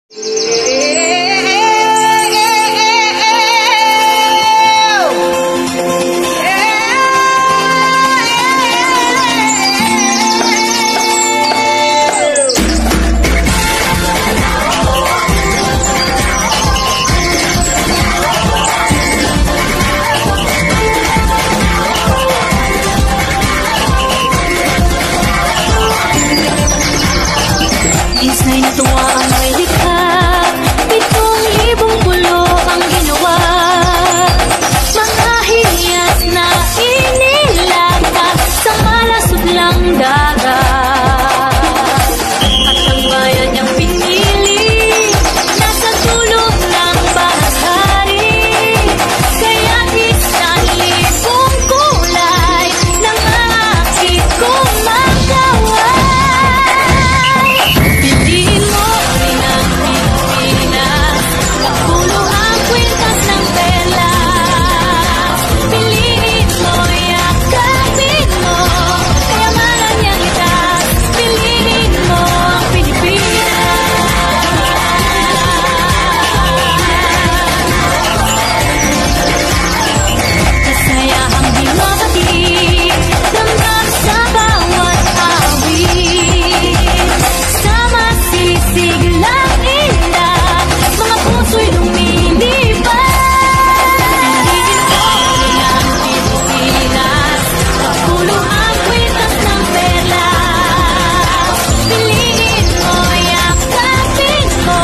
Isa'y natuwa ang may likha, 7,000 pulo ang ginawa. Mga hiyas na inilatag sa malasublang dagat. At ang bayan niyang pinili, nasa dulo ng bahari. Kaya't 1,000 kulay ng aking kumagawa. Piliin mo rin ang Pilipinas, puno ang kwintas ng perlas. Piliin mo, yakapin mo, kayamanan niyang litas. Piliin mo ang Pilipinas. Kasayahang binabatid, damdam sa bawat awit. Sama sisiglang indah, mga puso'y lumilipad. Piliin mo rin ang Pilipinas, puno ang kwintas ng perlas. Piliin mo, yakapin mo,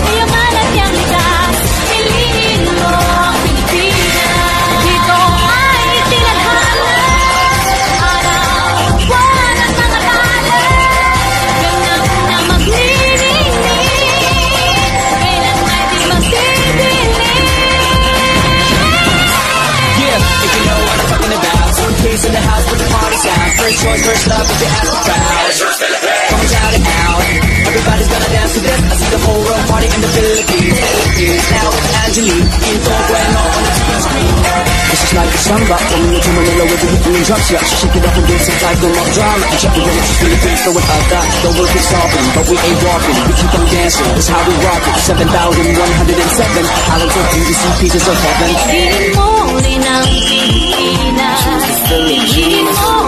kayamanan niyang litas. Piliin mo ang Pilipinas. Dito ay tinadhana, araw-buwan at mga tala. Ganap na maglilingling, kailan ay di magdidilim. Yeah, if you know what I'm talking about. One piece in the house with the party sound. First choice, first love, if you ask the crowd. Come shout it out. Everybody's gonna dance to this. I see the whole world party in the Philippines. Now with Angelique, Into Bueno on the TV screen. This is like a samba, coming into Manila with the rhythm and drums. Yeah, she shake it up and dance some type of rock drama. And check the rhythm, she's Philippines, so without that, the world keeps stopping, but we ain't walking. We keep on dancing, that's how we rock it. 7,107 talents of beauty, pieces of heaven. Piliin mo rin ang Pilipinas, piliin mo